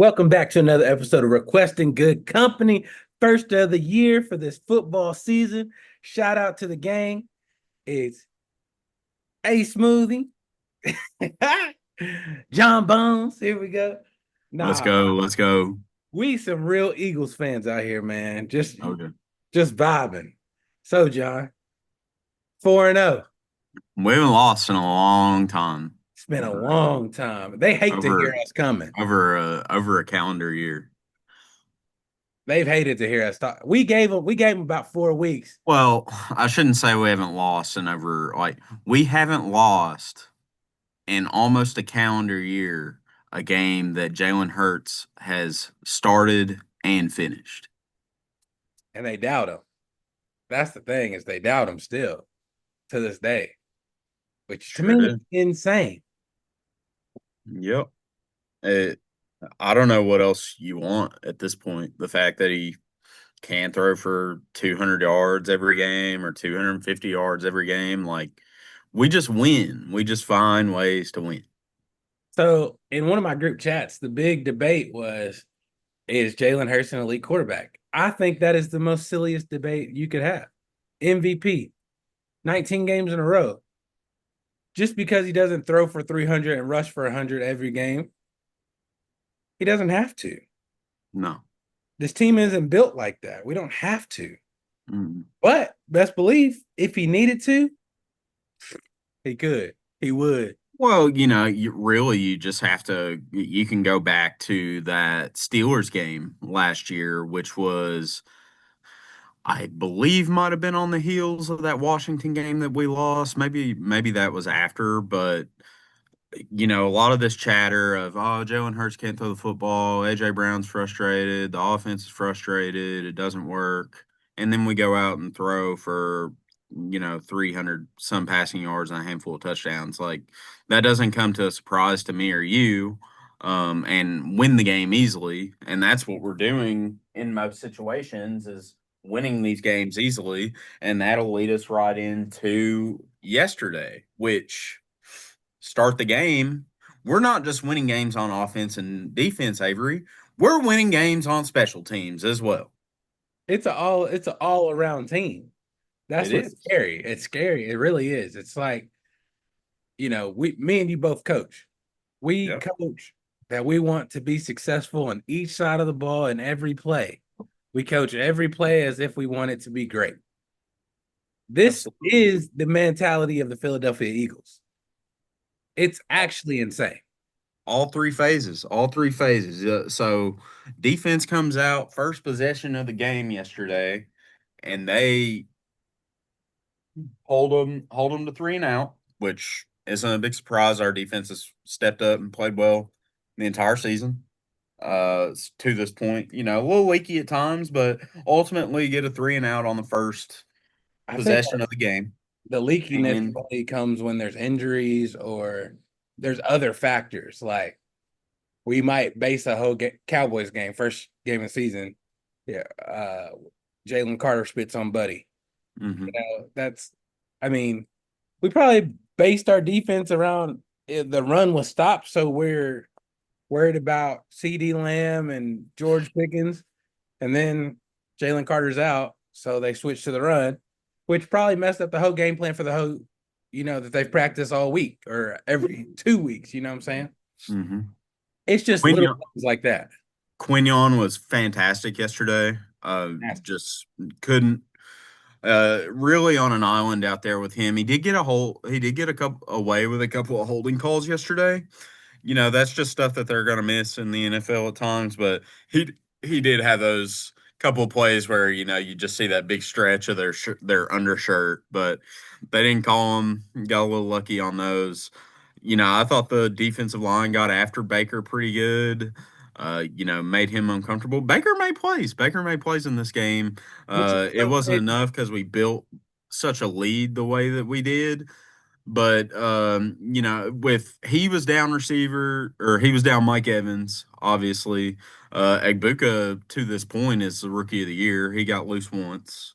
Welcome back to another episode of Requesting Good Company. First of the year for this football season. Shout out to the gang. It's A Smoothie, John Bones. Here we go. Let's Nah, go. Let's go. we some real Eagles fans out here, man. Just Okay. just vibing. So, John, 4-0. We haven't lost in a long time. It's been a Uh, long time. They hate to hear over us coming. over a calendar year. They've hated to hear us talk. We gave them about 4 weeks. Well, I shouldn't say we haven't lost in over we haven't lost in almost a calendar year a game that Jalen Hurts has started and finished. And they doubt him. That's the thing, is they doubt him still to this day, which to Sure me is did. insane. Yep. It, I don't know what else you want at this point. The fact that he can throw for 200 yards every game or 250 yards every game. We just win. We just find ways to win. So in one of my group chats, the big debate was, is Jalen Hurts an elite quarterback? I think that is the most silliest debate you could have. MVP, 19 games in a row. Just because he doesn't throw for 300 and rush for 100 every game, he doesn't have to. No. This team isn't built like that. We don't have to. Mm. But best believe, if he needed to, he could. He would. Well, you just have to, you can go back to that Steelers game last year, which was, I believe, might have been on the heels of that Washington game that we lost. Maybe that was after, but a lot of this chatter of, oh, Jalen Hurts can't throw the football, AJ Brown's frustrated, the offense is frustrated, it doesn't work. And then we go out and throw for, 300 some passing yards and a handful of touchdowns. Like, that doesn't come to a surprise to me or you, and win the game easily. And that's what we're doing in most situations, is winning these games easily. And that'll lead us right into yesterday, which start the game. We're not just winning games on offense and defense, Avery. We're winning games on special teams as well. It's an all around team. That's It what's is. scary. It's scary. It really is. It's like, me and you both coach. We Yep. coach that we want to be successful on each side of the ball in every play. We coach every play as if we want it to be great. This Absolutely. is the mentality of the Philadelphia Eagles. It's actually insane. All three phases. All three phases. So defense comes out first possession of the game yesterday, and they hold them to 3-and-out, which isn't a big surprise. Our defense has stepped up and played well the entire season. To this point, a little leaky at times, but ultimately get a 3-and-out on the first I think possession of the game. the leakiness And only comes when there's injuries or there's other factors. Like, we might base a whole Cowboys game, first game of the season. Yeah, Jalen Carter spits on Buddy. mhm. That's, I mean, we probably based our defense around the run was stopped, so we're worried about CD Lamb and George Pickens, and then Jalen Carter's out, so they switched to the run, which probably messed up the whole game plan for the whole, that they've practiced all week or every 2 weeks. You know what I'm saying? Mhm. It's just little Quinion, things like that. Quinion was fantastic yesterday. Nasty. Just couldn't really on an island out there with him. He did get a couple away with a couple of holding calls yesterday. That's just stuff that they're going to miss in the NFL at times. But he did have those couple of plays where you just see that big stretch of their undershirt, but they didn't call him. Got a little lucky on those. I thought the defensive line got after Baker pretty good. Made him uncomfortable. Baker made plays in this game. Which is It so wasn't crazy. enough because we built such a lead the way that we did. But with he was down receiver or he was down Mike Evans, obviously. Egbuka to this point is the rookie of the year. He got loose once.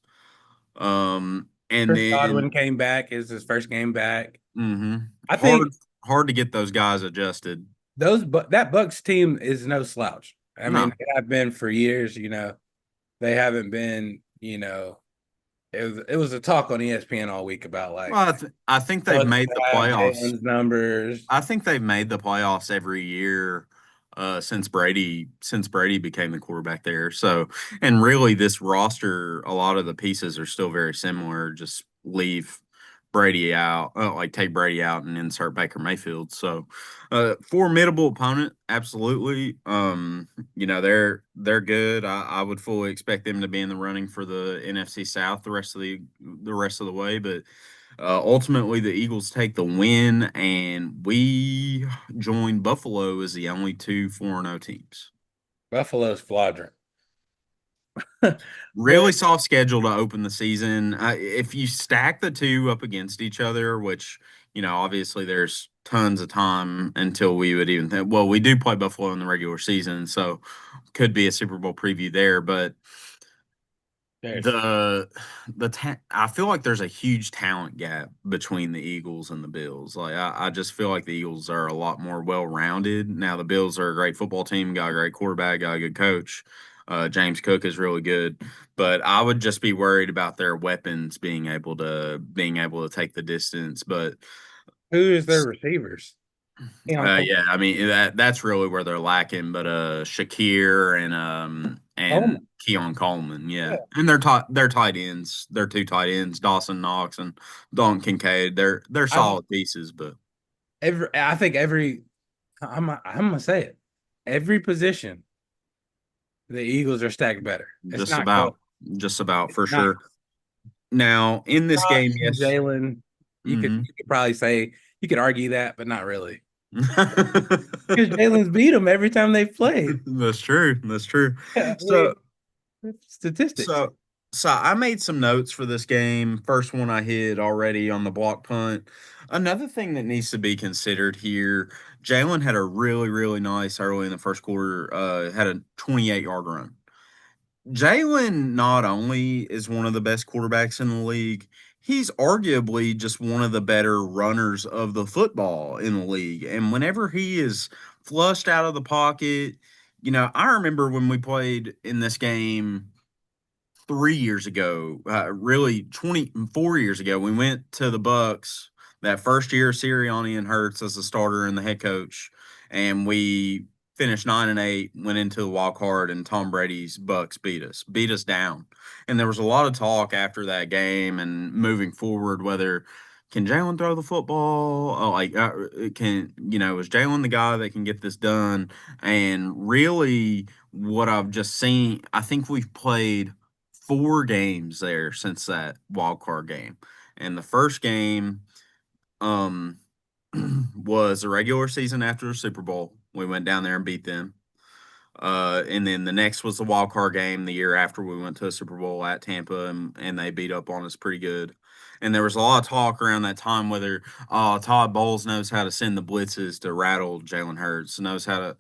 And Chris then Godwin came back. Is his first game back. hmm I think hard to get those guys adjusted. that Bucks team is no slouch. I mean, No. they have been for years. They haven't been. It was a talk on ESPN all week about like Well, I think they've Bucks made the have playoffs. Jalen's numbers. I think they've made the playoffs every year since Brady became the quarterback there. So, and really, this roster, a lot of the pieces are still very similar. Just leave Brady out, like take Brady out and insert Baker Mayfield. So, formidable opponent, absolutely. They're good. I would fully expect them to be in the running for the NFC South the rest of the way, but. Ultimately, the Eagles take the win, and we join Buffalo as the only two 4-0 teams. Buffalo's flagrant. They're Really soft schedule to open the season. If you stack the two up against each other, which, obviously there's tons of time until we would even think, well, we do play Buffalo in the regular season, so could be a Super Bowl preview there, but there's I feel like there's a huge talent gap between the Eagles and the Bills. Like I just feel like the Eagles are a lot more well rounded. Now the Bills are a great football team, got a great quarterback, got a good coach. James Cook is really good, but I would just be worried about their weapons being able to take the distance. But who is their receivers? yeah, I mean that's really where they're lacking. But Shakir and Coleman. Keon Coleman, yeah, Yeah. and they're tight ends. They're two tight ends, Dawson Knox and Dalton Kincaid. They're I solid pieces, but I think I'm gonna say it. Every position, the Eagles are stacked better. It's just not close. about just about It's for not sure. Now in this game, Josh and yes. Jalen. You could Hmm. you could probably say you could argue that, but not really. Because Jalen's beat them every time they've played. That's true. That's true. I So mean, statistics. So, so I made some notes for this game. First one I hit already on the block punt. Another thing that needs to be considered here, Jalen had a really, really nice early in the first quarter, had a 28-yard run. Jalen not only is one of the best quarterbacks in the league, he's arguably just one of the better runners of the football in the league. And whenever he is flushed out of the pocket, I remember when we played in this game 3 years ago, really 24 years ago, we went to the Bucks that first year Sirianni and Hurts as the starter and the head coach, and we finished 9-8, went into the wild card, and Tom Brady's Bucks beat us down. And there was a lot of talk after that game and moving forward whether can Jalen throw the football? Is Jalen the guy that can get this done? And really, what I've just seen, I think we've played 4 games there since that wild card game. And the first game um was a regular season after the Super Bowl. We went down there and beat them. And then the next was the wild card game the year after we went to a Super Bowl at Tampa, and they beat up on us pretty good. And there was a lot of talk around that time whether Todd Bowles knows how to send the blitzes to rattle Jalen Hurts, knows how to.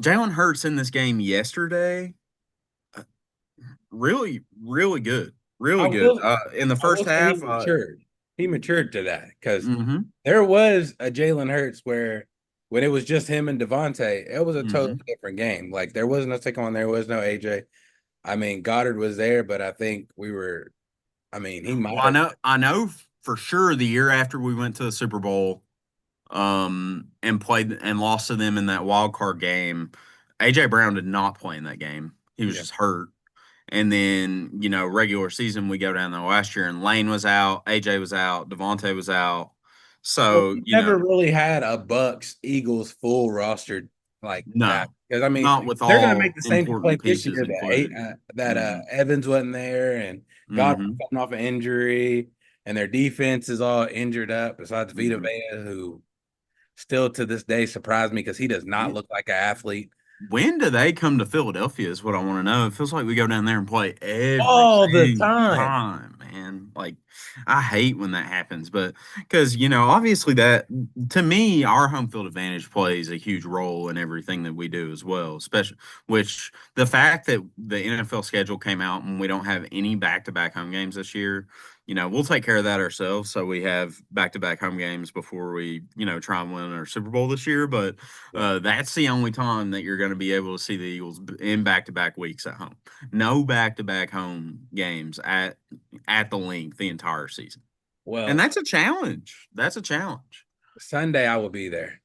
Jalen Hurts in this game yesterday really, really good. I Really good. will In the I first will say he half, matured. He matured to that because mhm, there was a Jalen Hurts where when it was just him and Devontae, it was a totally mhm. different game. Like there was no Saquon, there was no AJ. I mean, Goddard was there, but I think he might Well, I have. know, I know for sure the year after we went to the Super Bowl, and played and lost to them in that wild card game, AJ Brown did not play in that game. He was Yeah. just hurt. And then, regular season, we go down there last year, and Lane was out, AJ was out, Devontae was out. Well, So, we never really had a Bucks Eagles full rostered like that no, because not with they're going to all make the same important complaint this pieces year included. that Hmm. Evans wasn't there and God was Hmm. coming off an injury and their defense is all injured up. Besides Vita Hmm. Vea, who still to this day surprised me because he does not look like an athlete When do they come to Philadelphia is what I want to know. It feels like we go down there and play every all the single time. time, man. Like I hate when that happens, but because obviously that to me, our home field advantage plays a huge role in everything that we do as well. Especially which the fact that the NFL schedule came out and we don't have any back-to-back home games this year, we'll take care of that ourselves. So we have back-to-back home games before we, try and win our Super Bowl this year. But Yeah. that's the only time that you're going to be able to see the Eagles in back-to-back weeks at home. No back-to-back home games at the length the entire season, and Well, that's a challenge. That's a challenge. Sunday I will be there.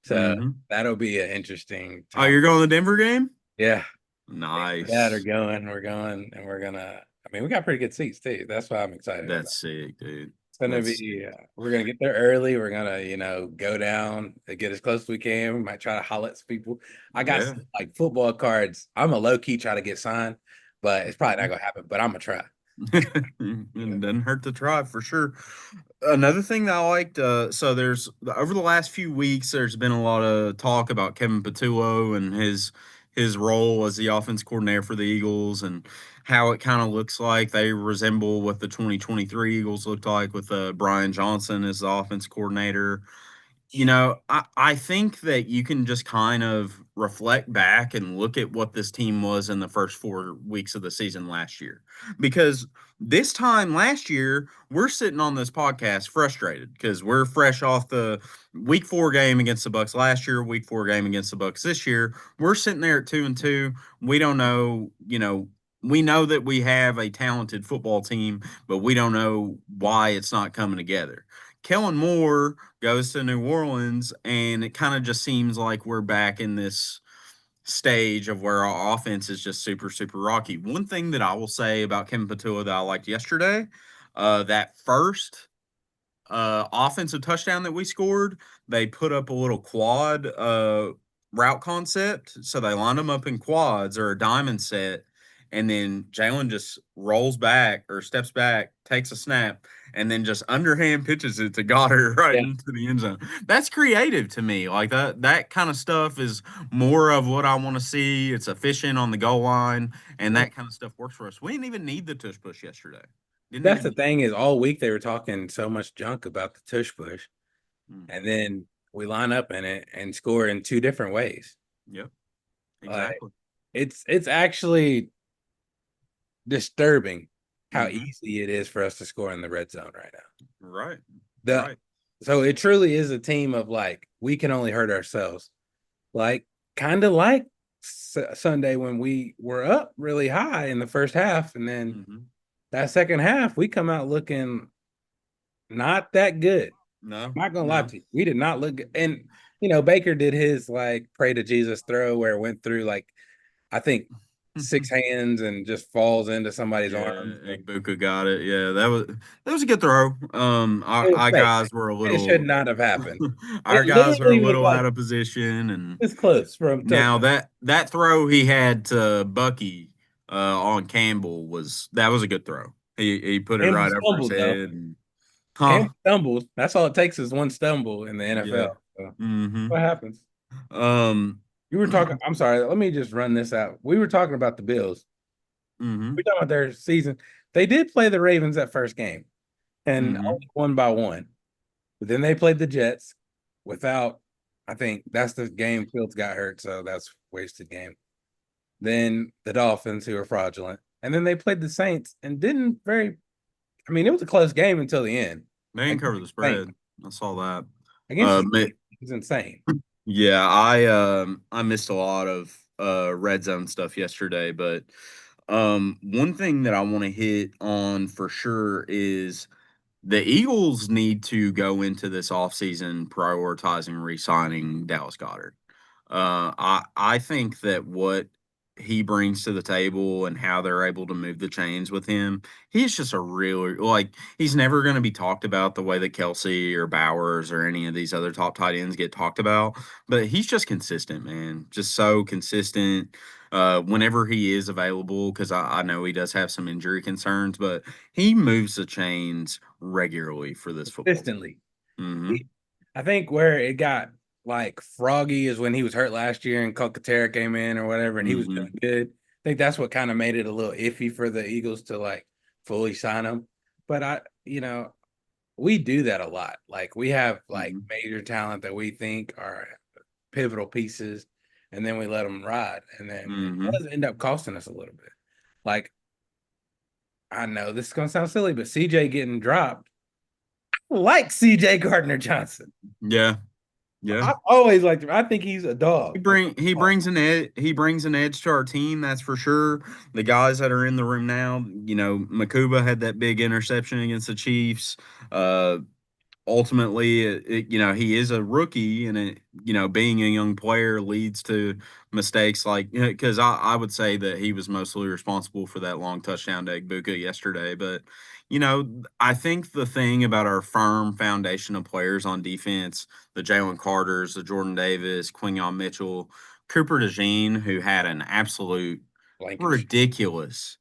So Hmm. that'll be an interesting Oh, time. you're going to the Denver game? Yeah. Me and my dad are Nice. going. We're going and we're gonna I mean, we got pretty good seats too. That's why I'm excited about. That's sick, dude. It's gonna That's sick. be we're gonna get there early. We're gonna, go down and get as close as we can. We might try to holler at some people. I got Yeah. some like football cards. I'm a low key try to get signed, but it's probably not Mhm. gonna happen. But I'm gonna try. It doesn't hurt to try for sure. Another thing that I liked, so there's over the last few weeks, there's been a lot of talk about Kevin Patullo and his role as the offense coordinator for the Eagles and how it kind of looks like they resemble what the 2023 Eagles looked like with Brian Johnson as the offense coordinator. I think that you can just kind of reflect back and look at what this team was in the first 4 weeks of the season last year. Because this time last year, we're sitting on this podcast frustrated because we're fresh off the week 4 game against the Bucks last year, week 4 game against the Bucks this year. We're sitting there at 2-2. We don't know, we know that we have a talented football team, but we don't know why it's not coming together. Kellen Moore goes to New Orleans, and it kind of just seems like we're back in this stage of where our offense is just super, super rocky. One thing that I will say about Kevin Patullo that I liked yesterday, that first offensive touchdown that we scored, they put up a little quad route concept. So they lined them up in quads or a diamond set. And then Jalen just rolls back or steps back, takes a snap, and then just underhand pitches it to Goddard right Yeah. into the end zone. That's creative to me. Like that kind of stuff is more of what I want to see. It's efficient on the goal line, and Well, that kind of stuff works for us. We didn't even need the tush push yesterday. Didn't that's even the need. thing is all week they were talking so much junk about the tush push, and Mhm. then we line up in it and score in two different ways. Yep. Like Exactly. it's actually disturbing how Hmm. easy it is for us to score in the red zone right now. Right. The Right. so it truly is a team of like we can only hurt ourselves. Like kind of like Sunday when we were up really high in the first half, and then Hmm. that second half we come out looking not that good. No. Not gonna lie No. to you, we did not look good. And Baker did his like pray to Jesus throw where it went through like I think six hands and just falls into somebody's Yeah, arms. And Igbuka got it. Yeah, that was a good throw. Our, it was our fake. guys were a It should little not have happened. It our guys were a literally was little like out of position, and this close from now touchdown. that throw he had to Bucky on Campbell was a good throw. He put it Campbell right over his stumbled though. head, and huh? Campbell stumbles. That's all it takes is one stumble in the Yeah. NFL. So Mm-hmm. what happens? Um. You were talking. I'm sorry. Let me just run this out. We were talking about the Bills. Mm-hmm. We're talking about their season. They did play the Ravens that first game and Mm-hmm. only won by one. But then they played the Jets without. I think that's the game Fields got hurt, so that's wasted game. Then the Dolphins, who are fraudulent, and then they played the Saints and didn't very. I mean, it was a close game until the end. They didn't Against cover the the Saints, spread. I saw that. against the Ma- Saints, it was insane. Yeah, I missed a lot of red zone stuff yesterday, but one thing that I want to hit on for sure is the Eagles need to go into this offseason prioritizing re-signing Dallas Goddard. I think that what he brings to the table and how they're able to move the chains with him, he's just a really like he's never going to be talked about the way that Kelsey or Bowers or any of these other top tight ends get talked about. But he's just consistent, man. Just so consistent. Whenever he is available, because I know he does have some injury concerns, but he moves the chains regularly for this football team. Consistently. Mm-hmm. I think where it got like froggy is when he was hurt last year and Calcaterra came in or whatever, and he was Mm-hmm. doing good. I think that's what kind of made it a little iffy for the Eagles to like fully sign him. But we do that a lot. Like we have like Mm-hmm. major talent that we think are pivotal pieces, and then we let them ride, and then it Mm-hmm. does end up costing us a little bit. Like, I know this is gonna sound silly, but CJ getting dropped. I like CJ Gardner Johnson. Yeah, yeah. I always liked him. I think he's a He dog. brings an edge to our team, that's for sure. The guys that are in the room now, Makuba had that big interception against the Chiefs. Uh, Ultimately, he is a rookie, and being a young player leads to mistakes like because I would say that he was mostly responsible for that long touchdown to Egbuka yesterday. But I think the thing about our firm foundation of players on defense, the Jalen Carters, the Jordan Davis, Quinyon Mitchell, Cooper DeJean, who had an absolute Blankenship. ridiculous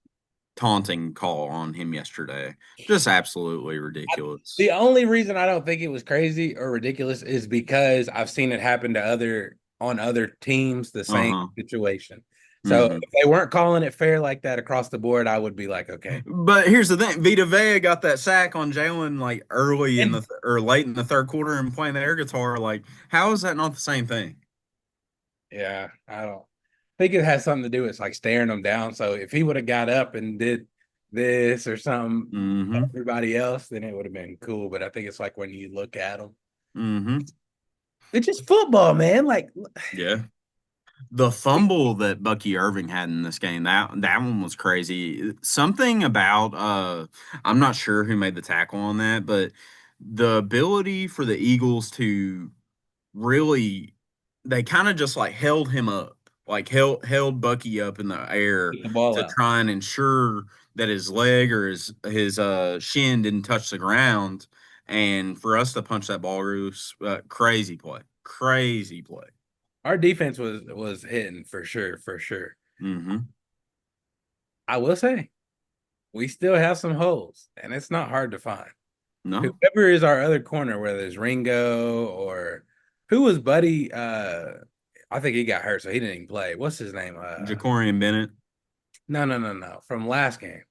taunting call on him yesterday, just absolutely The ridiculous. only reason I don't think it was crazy or ridiculous is because I've seen it happen to other teams, the same Uh-huh. situation. So Hmm. if they weren't calling it fair like that across the board, I would be like, okay. But here's the thing: Vita Vea got that sack on Jalen like early in the And or late in the third quarter and playing the air guitar. Like, how is that not the same thing? yeah, I don't think it has something to do with like staring them down. So if he would have got up and did this or something, Mm-hmm. everybody else, then it would have been cool. But I think it's like when you look at them, Mm-hmm. it's just football, man. Like Yeah. The fumble that Bucky Irving had in this game, that one was crazy. Something about I'm not sure who made the tackle on that, but the ability for the Eagles to really they kind of just like held him up, like held Bucky up in the air get the ball to out. try and ensure that his leg or his shin didn't touch the ground, and for us to punch that ball loose, crazy play. Our defense was hitting for sure, for sure. Mm-hmm. I will say we still have some holes, and it's not hard to find. No, Whoever is our other corner, whether it's Ringo or who was Buddy, I think he got hurt, so he didn't even play. What's his name? Jacorian Bennett. No, no, no, no. From last game.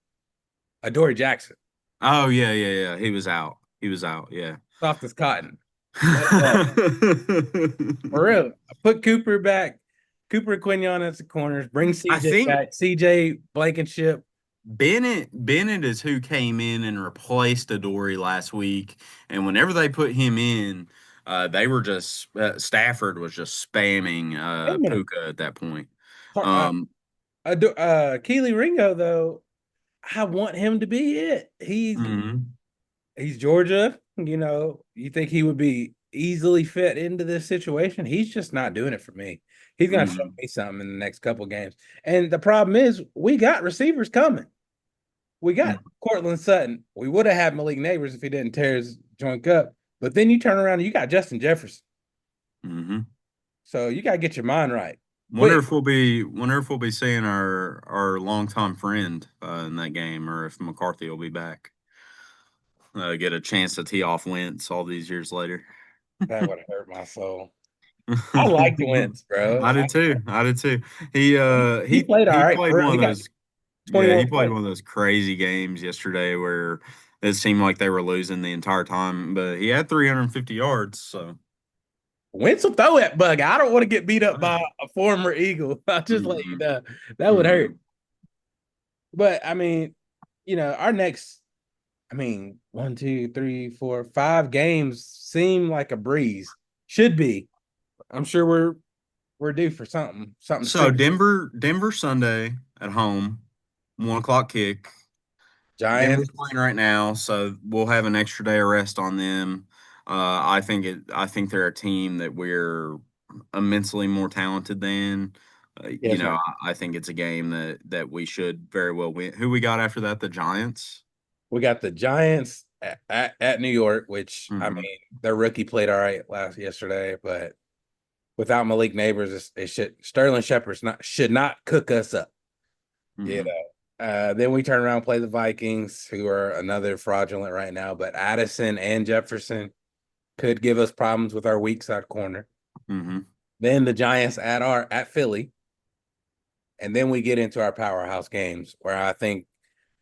Adoree Jackson. Oh yeah, yeah, yeah. He was out. He was out. Yeah. Soft as cotton. Let him walk. For real. Put Cooper back. Cooper Quinion at the corners. Bring I CJ think back. CJ Blankenship. Bennett is who came in and replaced Adoree last week, and whenever they put him in, they were just Stafford was just spamming Wait a minute. Puka at that point. Uh, Um, Keely Ringo, though, I want him to be it. mhm, He's Georgia. You think he would be easily fit into this situation? He's just not doing it for me. He's gonna show mhm, me something in the next couple games. And the problem is, we got receivers coming. We got mhm, Cortland Sutton. We would have had Malik Neighbors if he didn't tear his joint up. But then you turn around and you got Justin Jefferson. mhm. So you got to get your mind right Wonder quick. if we'll be seeing our longtime friend in that game, or if McCarthy will be back. Get a chance to tee off Wentz all these years later. That would have hurt my soul. I liked Wentz, bro. I did too. I did too. He uh He he played all he right played for real. one He of got those yeah, 21 he played points. one of those crazy games yesterday where it seemed like they were losing the entire time, but he had 350 yards, so Wentz will throw that bug. I don't want to get beat up by a former Eagle. I'll just let you mm-hmm, know. That would mm-hmm. hurt. But I mean, our next, one, two, three, four, 5 games seem like a breeze. Should be. I'm sure we're due for something So serious. Denver Sunday at home, 1 o'clock kick. Denver's Giants. playing right now, so we'll have an extra day of rest on them. I think they're a team that we're immensely more talented than. Yes, no. I think it's a game that we should very well win. Who we got after that? The Giants. We got the Giants at New York, which Hmm. their rookie played all right yesterday, but without Malik Neighbors, it should Sterling Shepard's not should not cook us up. You Hmm. know. Then we turn around and play the Vikings, who are another fraudulent right now. But Addison and Jefferson could give us problems with our weak side corner. Hmm. Then the Giants at Philly, and then we get into our powerhouse games, where I think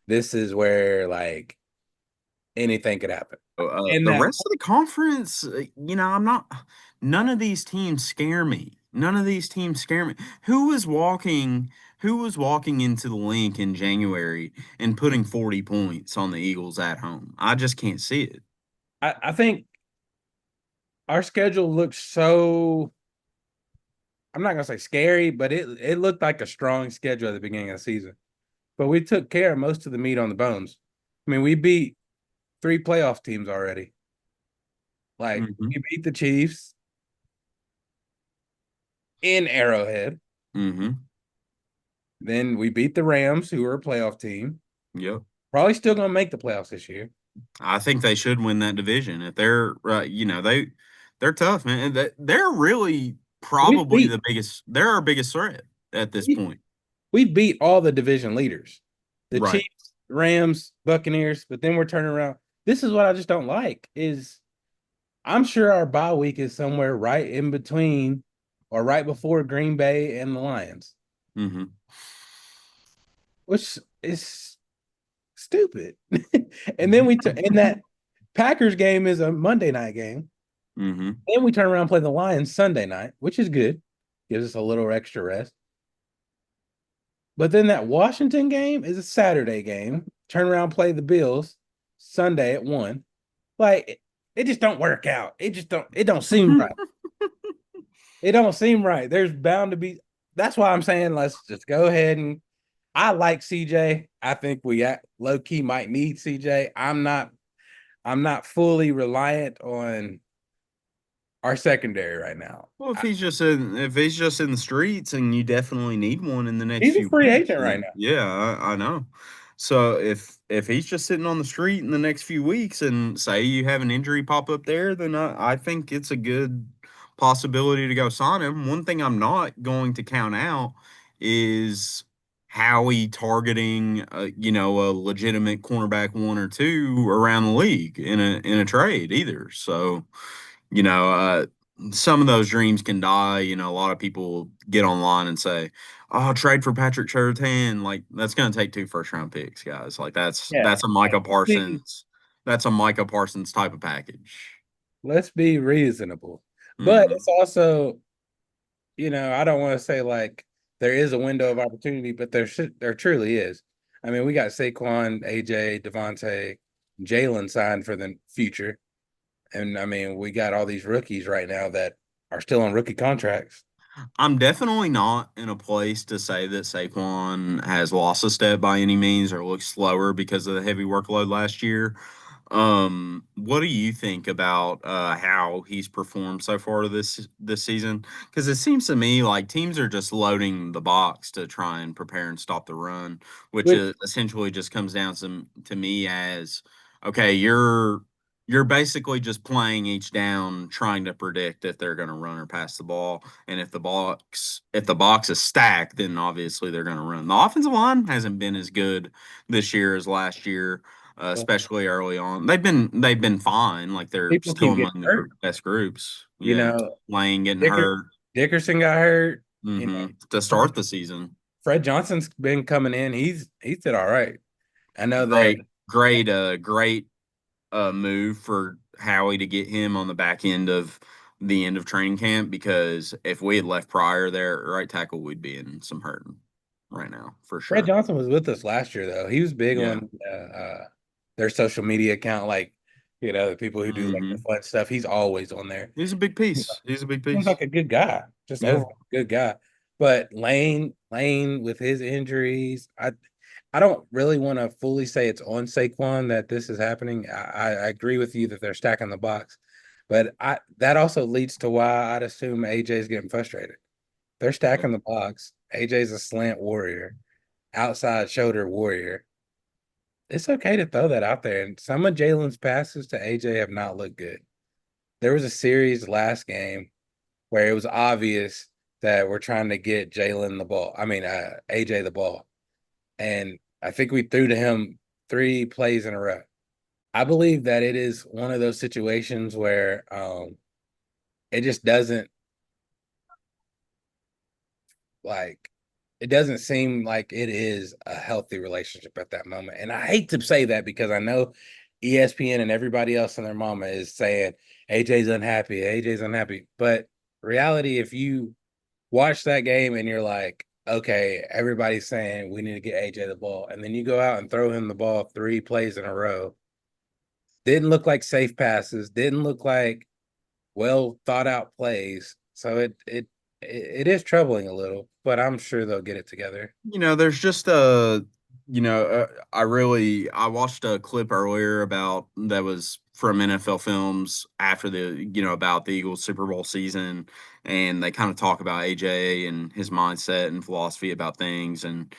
this is where like anything could happen. And The that rest of the conference, I'm not. None of these teams scare me. None of these teams scare me. Who is walking? Who was walking into the link in January and putting 40 points on the Eagles at home? I just can't see it. I think our schedule looks so, I'm not gonna say scary, but it looked like a strong schedule at the beginning of the season. But we took care of most of the meat on the bones. I mean, we beat three playoff teams already. Like Mm-hmm. we beat the Chiefs in Arrowhead. Mm-hmm. Then we beat the Rams, who were a playoff team. Yep. Probably still gonna make the playoffs this year. I think they should win that division. If they're they're tough, man. They're really We probably beat the biggest. They're our biggest threat at this we, point. we beat all the division leaders. The Right. Chiefs, Rams, Buccaneers, but then we're turning around. This is what I just don't like is I'm sure our bye week is somewhere right in between or right before Green Bay and the Lions, Mm-hmm. which is stupid. And then and that Packers game is a Monday night game. Mm-hmm. Then we turn around and play the Lions Sunday night, which is good. Gives us a little extra rest. But then that Washington game is a Saturday game. Turn around, play the Bills Sunday at 1. Like it just don't work out. It don't seem right. It don't seem right. There's bound to be. That's why I'm saying let's just go ahead and I like CJ. I think we low key might need CJ. I'm not fully reliant on our secondary right now. Well, if he's just in the streets, and you definitely need one in the next He's a few free weeks, agent right then now. yeah, I know. So if he's just sitting on the street in the next few weeks, and say you have an injury pop up there, then I think it's a good possibility to go sign him. One thing I'm not going to count out is Howie targeting a legitimate cornerback one or two around the league in a trade either. So you know, some of those dreams can die. A lot of people get online and say, "Oh, trade for Patrick Surtain." Like that's going to take two first round picks, guys. Like Yeah. that's a Micah Let's be, Parsons. That's a Micah Parsons type of package. let's be reasonable. But Hmm. it's also, I don't want to say like there is a window of opportunity, but there truly is. I mean, we got Saquon, AJ, Devontae, Jalen signed for the future. And I mean, we got all these rookies right now that are still on rookie contracts. I'm definitely not in a place to say that Saquon has lost a step by any means or looks slower because of the heavy workload last year. What do you think about how he's performed so far this season? Because it seems to me like teams are just loading the box to try and prepare and stop the run, which Which essentially just comes down to me as okay, you're basically just playing each down, trying to predict if they're going to run or pass the ball. And if the box is stacked, then obviously they're going to run. The offensive line hasn't been as good this year as last year, especially early on. They've been fine. Like they're people still keep getting among the hurt. best groups. You Yeah, know, Lane getting Dicker, hurt. Dickerson got hurt. You know, To start the season. Fred Johnson's been coming in. He's did all right. I know that Great move for Howie to get him on the back end of the end of training camp because if we had left Pryor there, right tackle, we'd be in some hurting right now for Fred sure. Johnson was with us last year though. He was big Yeah. on their social media account, like the people who do like the Hmm. fun stuff. He's always on there. He's a big piece. He's a big Seems piece. like a good guy, just Yeah. overall good guy. But Lane with his injuries, I don't really want to fully say it's on Saquon that this is happening. I agree with you that they're stacking the box, but I that also leads to why I'd assume AJ's getting frustrated. They're Yep. stacking the box. AJ's a slant warrior, outside shoulder warrior. It's okay to throw that out there. And some of Jalen's passes to AJ have not looked good. There was a series last game where it was obvious that we're trying to get Jalen the ball. I mean, AJ the ball. And I think we threw to him 3 plays in a row. I believe that it is one of those situations where it just doesn't like it doesn't seem like it is a healthy relationship at that moment. And I hate to say that because I know ESPN and everybody else and their mama is saying AJ's unhappy, AJ's unhappy. But reality, if you watch that game and you're like, okay, everybody's saying we need to get AJ the ball, and then you go out and throw him the ball 3 plays in a row. Didn't look like safe passes. Didn't look like well thought out plays. So it is troubling a little, but I'm sure they'll get it together. There's just I watched a clip earlier about that was from NFL Films after about the Eagles Super Bowl season, and they kind of talk about AJ and his mindset and philosophy about things, and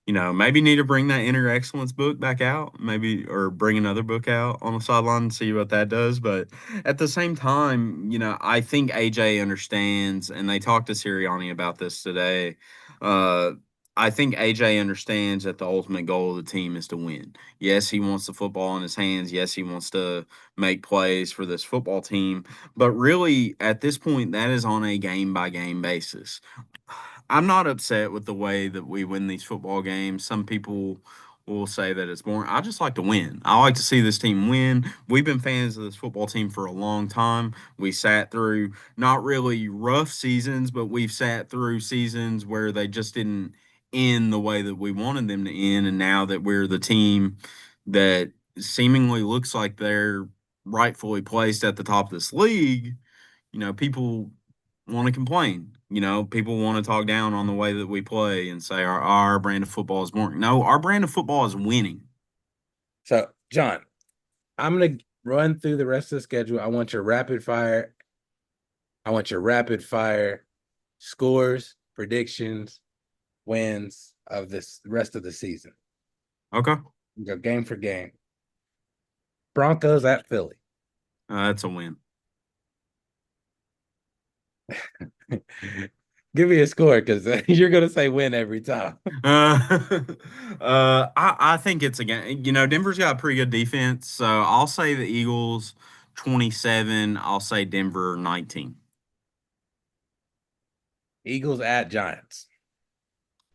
maybe need to bring that Inner Excellence book back out, maybe, or bring another book out on the sideline and see what that does. But at the same time, I think AJ understands, and they talked to Sirianni about this today. Uh, I think AJ understands that the ultimate goal of the team is to win. Yes, he wants the football in his hands. Yes, he wants to make plays for this football team. But really, at this point, that is on a game by game basis. I'm not upset with the way that we win these football games. Some people will say that it's boring. I just like to win. I like to see this team win. We've been fans of this football team for a long time. We sat through not really rough seasons, but we've sat through seasons where they just didn't end the way that we wanted them to end. And now that we're the team that seemingly looks like they're rightfully placed at the top of this league, people want to complain. People want to talk down on the way that we play and say our brand of football is boring. No, our brand of football is winning. So, John, I'm gonna run through the rest of the schedule. I want your rapid fire. I want your rapid fire scores, predictions, wins of this rest of the season. Okay. Go game for game. Broncos at Philly. That's a win. Give me a score because you're gonna say win every time. Uh, I think it's a game. Denver's got a pretty good defense, so I'll say the Eagles 27. I'll say Denver 19. Eagles at Giants.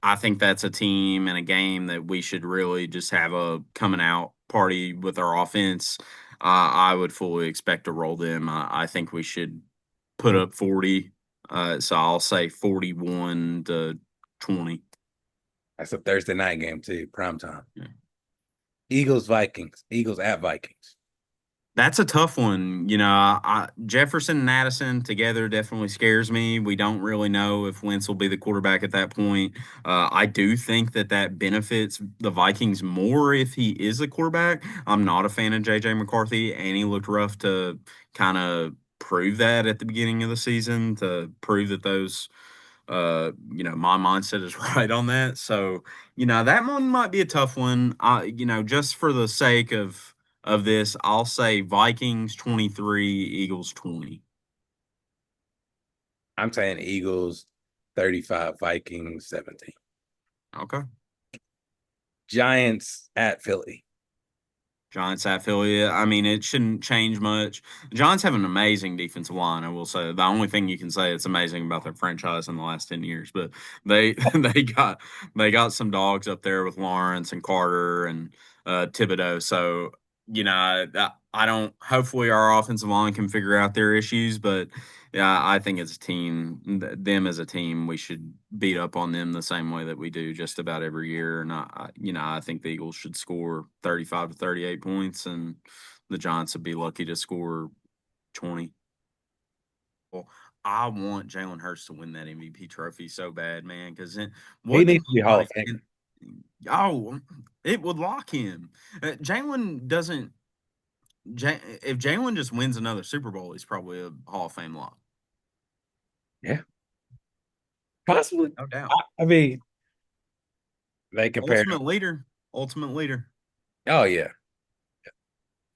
I think that's a team and a game that we should really just have a coming out party with our offense. I would fully expect to roll them. I think we should put up 40. So I'll say 41 to 20. That's a Thursday night game too, prime time. Yeah. Eagles Vikings. Eagles at Vikings. That's a tough one. Jefferson and Addison together definitely scares me. We don't really know if Wentz will be the quarterback at that point. I do think that benefits the Vikings more if he is the quarterback. I'm not a fan of JJ McCarthy, and he looked rough to kind of prove that at the beginning of the season to prove that my mindset is right on that. So, that one might be a tough one. Just for the sake of this, I'll say Vikings 23, Eagles 20. I'm saying Eagles 35, Vikings 17. Okay. Giants at Philly. Giants at Philly. I mean, it shouldn't change much. The Giants have an amazing defensive line. I will say the only thing you can say it's amazing about their franchise in the last 10 years. But they they got some dogs up there with Lawrence and Carter and Thibodeau. So I don't. Hopefully, our offensive line can figure out their issues. But yeah, I think as a team, them as a team, we should beat up on them the same way that we do just about every year. And I think the Eagles should score 35 to 38 points, and the Giants would be lucky to score 20. Well, I want Jalen Hurts to win that MVP trophy so bad, man. Because He what can needs to be Hall anybody? of Famer. Oh, it would lock him. Jalen doesn't. If Jalen just wins another Super Bowl, he's probably a Hall of Fame lock. Yeah, possibly. No doubt. I mean, they compare. Ultimate leader. Ultimate leader. Oh yeah.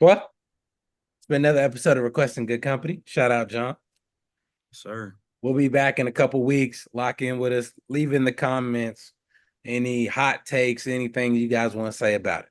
Well, it's been another episode of Requesting Good Company. Shout out, John. Sir. We'll be back in a couple weeks. Lock in with us. Leave in the comments any hot takes, anything you guys want to say about it.